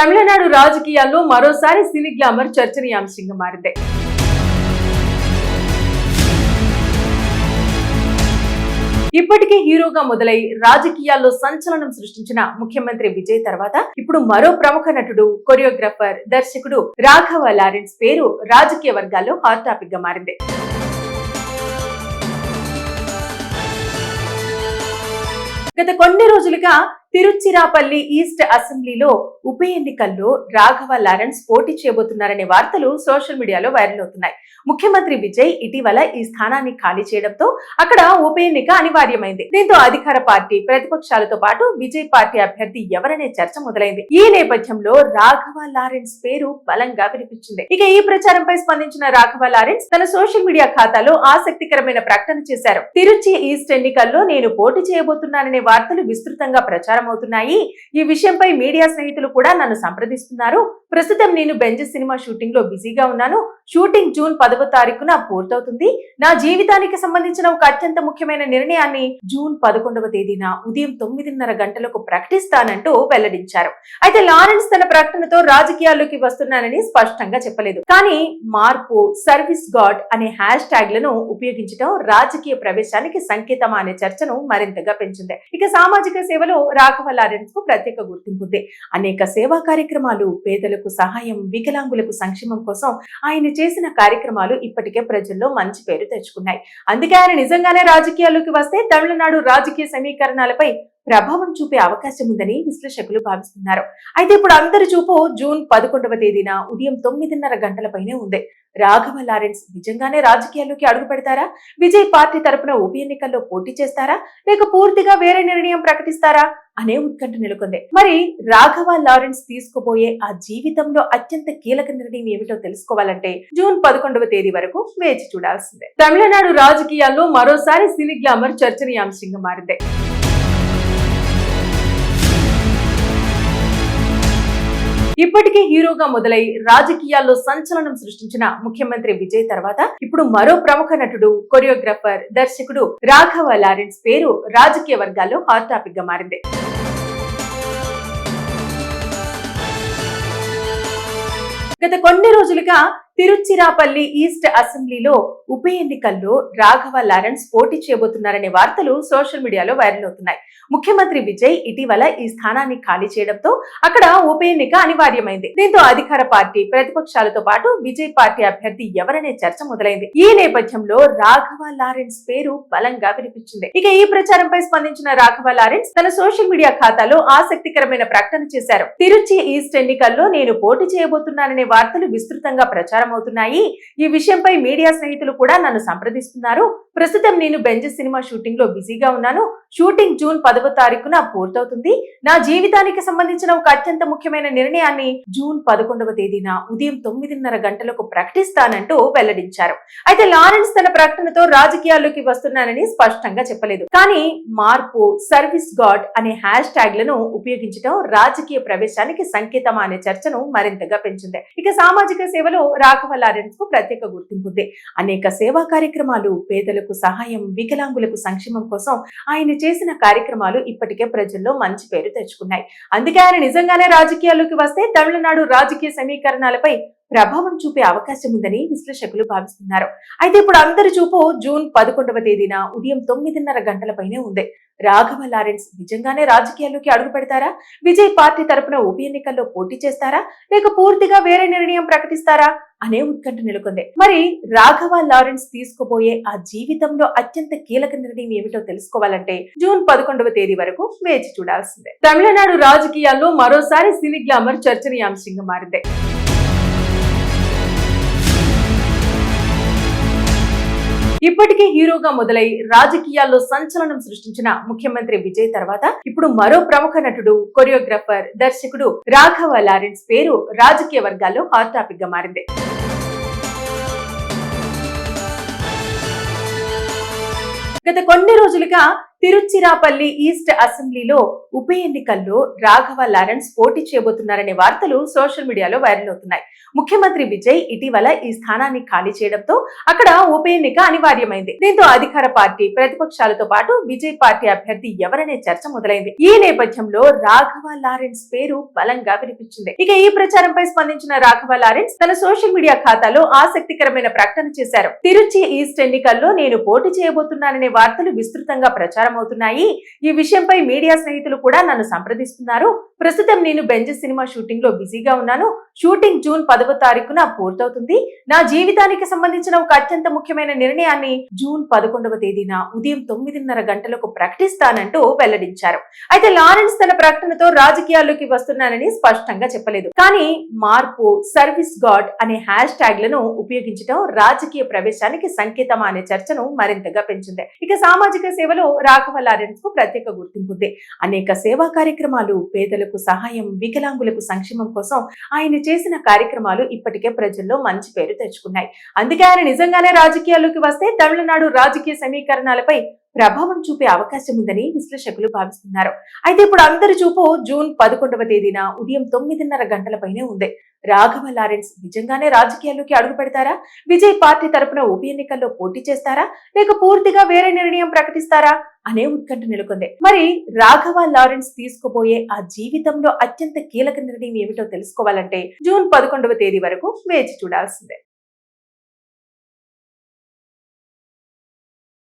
తమిళనాడు రాజకీయాల్లో మరోసారి సినీ గ్లామర్ చర్చనీయాంశంగా మారింది. ఇప్పటికే హీరోగా మొదలై రాజకీయాల్లో సంచలనం సృష్టించిన ముఖ్యమంత్రి విజయ్ తర్వాత ఇప్పుడు మరో ప్రముఖ నటుడు, కొరియోగ్రాఫర్, దర్శకుడు రాఘవ లారెన్స్ పేరు రాజకీయ వర్గాల్లో హాట్ టాపిక్ గా మారింది. గత కొన్ని రోజులుగా తిరుచిరాపల్లి ఈస్ట్ అసెంబ్లీలో ఉప ఎన్నికల్లో రాఘవ లారెన్స్ పోటీ చేయబోతున్నారనే వార్తలు సోషల్ మీడియాలో వైరల్ అవుతున్నాయి. ముఖ్యమంత్రి విజయ్ ఇటీవల ఈ స్థానాన్ని ఖాళీ చేయడంతో అక్కడ ఉప ఎన్నిక అనివార్యమైంది. దీంతో అధికార పార్టీ, ప్రతిపక్షాలతో పాటు విజయ్ పార్టీ అభ్యర్థి ఎవరనే చర్చ మొదలైంది. ఈ నేపథ్యంలో రాఘవ లారెన్స్ పేరు బలంగా వినిపించింది. ఇక ఈ ప్రచారంపై స్పందించిన రాఘవ లారెన్స్ తన సోషల్ మీడియా ఖాతాలో ఆసక్తికరమైన ప్రకటన చేశారు. తిరుచి ఈస్ట్ ఎన్నికల్లో నేను పోటీ చేయబోతున్నాననే వార్తలు విస్తృతంగా ప్రచారం అవుతున్నాయి. ఈ విషయంపై మీడియా స్నేహితులు కూడా నన్ను సంప్రదిస్తున్నారు. ప్రస్తుతం నేను బెంజ్ సినిమా షూటింగ్ లో బిజీగా ఉన్నాను. షూటింగ్ జూన్ 10వ తారీఖున పూర్తవుతుంది. నా జీవితానికి సంబంధించిన ఒక అత్యంత ముఖ్యమైన నిర్ణయాన్ని జూన్ 11వ తేదీన ఉదయం 9:30 గంటలకు ప్రకటిస్తానంటూ వెల్లడించారు. అయితే లారెన్స్ తన ప్రకటనతో రాజకీయాల్లోకి వస్తున్నానని స్పష్టంగా చెప్పలేదు. కానీ మార్పు, సర్వీస్ గాడ్ అనే హ్యాష్ ట్యాగ్లను ఉపయోగించడం రాజకీయ ప్రవేశానికి సంకేతమా అనే చర్చను మరింతగా పెంచింది. ఇక సామాజిక సేవలో రాఘవ లారెన్స్ కు ప్రత్యేక గుర్తింపు ఉంది. అనేక సేవా కార్యక్రమాలు, పేదలకు సహాయం, వికలాంగులకు సంక్షేమం కోసం ఆయన చేసిన కార్యక్రమాలు ఇప్పటికే ప్రజల్లో మంచి పేరు తెచ్చుకున్నాయి. అందుకే ఆయన నిజంగానే రాజకీయాల్లోకి వస్తే తమిళనాడు రాజకీయ సమీకరణాలపై ప్రభావం చూపే అవకాశం ఉందని విశ్లేషకులు భావిస్తున్నారు. అయితే ఇప్పుడు అందరి చూపు జూన్ 11వ తేదీన ఉదయం 9:30 గంటలపైనే ఉంది. రాఘవ లారెన్స్ నిజంగానే రాజకీయాల్లోకి అడుగు పెడతారా? విజయ్ పార్టీ తరపున ఉప ఎన్నికల్లో పోటీ చేస్తారా? లేక పూర్తిగా వేరే నిర్ణయం ప్రకటిస్తారా అనే ఉత్కంఠ నెలకొంది. మరి రాఘవ లారెన్స్ తీసుకోబోయే ఆ జీవితంలో అత్యంత కీలక నిర్ణయం ఏమిటో తెలుసుకోవాలంటే జూన్ 11వ తేదీ వరకు వేచి చూడాల్సిందే. తమిళనాడు రాజకీయాల్లో మరోసారి సినీ గ్లామర్ చర్చనీయాంశంగా మారింది. ఇప్పటికే హీరోగా మొదలై రాజకీయాల్లో సంచలనం సృష్టించిన ముఖ్యమంత్రి విజయ్ తర్వాత ఇప్పుడు మరో ప్రముఖ నటుడు, కొరియోగ్రాఫర్, దర్శకుడు రాఘవ లారెన్స్ పేరు రాజకీయ వర్గాల్లో హాట్ టాపిక్ గా మారింది. గత కొన్ని రోజులుగా తిరుచిరాపల్లి ఈస్ట్ అసెంబ్లీలో ఉప ఎన్నికల్లో రాఘవ లారెన్స్ పోటీ చేయబోతున్నారనే వార్తలు సోషల్ మీడియాలో వైరల్ అవుతున్నాయి. ముఖ్యమంత్రి విజయ్ ఇటీవల ఈ స్థానాన్ని ఖాళీ చేయడంతో అక్కడ ఉప ఎన్నిక అనివార్యమైంది. దీంతో అధికార పార్టీ, ప్రతిపక్షాలతో పాటు విజయ్ పార్టీ అభ్యర్థి ఎవరనే చర్చ మొదలైంది. ఈ నేపథ్యంలో రాఘవ లారెన్స్ పేరు బలంగా వినిపించింది. ఇక ఈ ప్రచారంపై స్పందించిన రాఘవ లారెన్స్ తన సోషల్ మీడియా ఖాతాలో ఆసక్తికరమైన ప్రకటన చేశారు. తిరుచి ఈస్ట్ ఎన్నికల్లో నేను పోటీ చేయబోతున్నాననే వార్తలు విస్తృతంగా ప్రచారం అవుతున్నాయి. ఈ విషయంపై మీడియా స్నేహితులు కూడా నన్ను సంప్రదిస్తున్నారు. ప్రస్తుతం నేను బెంజ్ సినిమా షూటింగ్ లో బిజీగా ఉన్నాను. షూటింగ్ జూన్ 10వ తారీఖున పూర్తవుతుంది. నా జీవితానికి సంబంధించిన ఒక అత్యంత ముఖ్యమైన నిర్ణయాన్ని జూన్ 11వ తేదీన ఉదయం 9:30 గంటలకు ప్రకటిస్తానంటూ వెల్లడించారు. అయితే లారెన్స్ తన ప్రకటనతో రాజకీయాల్లోకి వస్తున్నానని స్పష్టంగా చెప్పలేదు. కానీ మార్పు, సర్వీస్ గాడ్ అనే హ్యాష్ ట్యాగ్లను ఉపయోగించడం రాజకీయ ప్రవేశానికి సంకేతమా అనే చర్చను మరింతగా పెంచింది. ఇక సామాజిక సేవలో రాఘవ లారెన్స్ కు ప్రత్యేక గుర్తింపు ఉంది. అనేక సేవా కార్యక్రమాలు, పేదలకు సహాయం, వికలాంగులకు సంక్షేమం కోసం ఆయన చేసిన కార్యక్రమాలు ఇప్పటికే ప్రజల్లో మంచి పేరు తెచ్చుకున్నాయి. అందుకే ఆయన నిజంగానే రాజకీయాల్లోకి వస్తే తమిళనాడు రాజకీయ సమీకరణాలపై ప్రభావం చూపే అవకాశం ఉందని విశ్లేషకులు భావిస్తున్నారు. అయితే ఇప్పుడు అందరి చూపు జూన్ 11వ తేదీన ఉదయం 9:30 గంటలపైనే ఉంది. రాఘవ లారెన్స్ నిజంగానే రాజకీయాల్లోకి అడుగు పెడతారా? విజయ్ పార్టీ తరపున ఉప ఎన్నికల్లో పోటీ చేస్తారా? లేక పూర్తిగా వేరే నిర్ణయం ప్రకటిస్తారా అనే ఉత్కంఠ నెలకొంది. మరి రాఘవ లారెన్స్ తీసుకోబోయే ఆ జీవితంలో అత్యంత కీలక నిర్ణయం ఏమిటో తెలుసుకోవాలంటే జూన్ 11వ తేదీ వరకు వేచి చూడాల్సిందే. తమిళనాడు రాజకీయాల్లో మరోసారి సినీ గ్లామర్ చర్చనీయాంశంగా మారింది. ఇప్పటికే హీరోగా మొదలై రాజకీయాల్లో సంచలనం సృష్టించిన ముఖ్యమంత్రి విజయ్ తర్వాత ఇప్పుడు మరో ప్రముఖ నటుడు, కొరియోగ్రాఫర్, దర్శకుడు రాఘవ లారెన్స్ పేరు రాజకీయ వర్గాల్లో హాట్ టాపిక్ గా మారింది. గత కొన్ని రోజులుగా తిరుచిరాపల్లి ఈస్ట్ అసెంబ్లీలో ఉప ఎన్నికల్లో రాఘవ లారెన్స్ పోటీ చేయబోతున్నారనే వార్తలు సోషల్ మీడియాలో వైరల్ అవుతున్నాయి. ముఖ్యమంత్రి విజయ్ ఇటీవల ఈ స్థానాన్ని ఖాళీ చేయడంతో అక్కడ ఉప ఎన్నిక అనివార్యమైంది. దీంతో అధికార పార్టీ, ప్రతిపక్షాలతో పాటు విజయ్ పార్టీ అభ్యర్థి ఎవరనే చర్చ మొదలైంది. ఈ నేపథ్యంలో రాఘవ లారెన్స్ పేరు బలంగా వినిపించింది. ఇక ఈ ప్రచారంపై స్పందించిన రాఘవ లారెన్స్ తన సోషల్ మీడియా ఖాతాలో ఆసక్తికరమైన ప్రకటన చేశారు. తిరుచి ఈస్ట్ ఎన్నికల్లో నేను పోటీ చేయబోతున్నాననే వార్తలు విస్తృతంగా ప్రచారం అవుతున్నాయి. ఈ విషయంపై మీడియా స్నేహితులు కూడా నన్ను సంప్రదిస్తున్నారు. ప్రస్తుతం నేను బెంజ్ సినిమా షూటింగ్ లో బిజీగా ఉన్నాను. షూటింగ్ జూన్ 10వ తారీఖున పూర్తవుతుంది. నా జీవితానికి సంబంధించిన ఒక అత్యంత ముఖ్యమైన నిర్ణయాన్ని జూన్ 11వ తేదీన ఉదయం 9:30 గంటలకు ప్రకటిస్తానంటూ వెల్లడించారు. అయితే లారెన్స్ తన ప్రకటనతో రాజకీయాల్లోకి వస్తున్నానని స్పష్టంగా చెప్పలేదు. కానీ మార్పు, సర్వీస్ గాడ్ అనే హ్యాష్ ట్యాగ్లను ఉపయోగించడం రాజకీయ ప్రవేశానికి సంకేతమా అనే చర్చను మరింతగా పెంచింది. ఇక సామాజిక సేవలో రాఘవ లారెన్స్ కు ప్రత్యేక గుర్తింపు ఉంది. అనేక సేవా కార్యక్రమాలు, పేదలకు సహాయం, వికలాంగులకు సంక్షేమం కోసం ఆయన చేసిన కార్యక్రమాలు ఇప్పటికే ప్రజల్లో మంచి పేరు తెచ్చుకున్నాయి. అందుకే ఆయన నిజంగానే రాజకీయాల్లోకి వస్తే తమిళనాడు రాజకీయ సమీకరణాలపై ప్రభావం చూపే అవకాశం ఉందని విశ్లేషకులు భావిస్తున్నారు. అయితే ఇప్పుడు అందరి చూపు జూన్ 11వ తేదీన ఉదయం 9:30 గంటలపైనే ఉంది. రాఘవ లారెన్స్ నిజంగానే రాజకీయాల్లోకి అడుగు పెడతారా? విజయ్ పార్టీ తరపున ఉప ఎన్నికల్లో పోటీ చేస్తారా, లేక పూర్తిగా వేరే నిర్ణయం ప్రకటిస్తారా అనే ఉత్కంఠ నెలకొంది. మరి రాఘవ లారెన్స్ తీసుకోబోయే ఆ జీవితంలో అత్యంత కీలక నిర్ణయం ఏమిటో తెలుసుకోవాలంటే జూన్ 11వ తేదీ వరకు వేచి చూడాల్సిందే.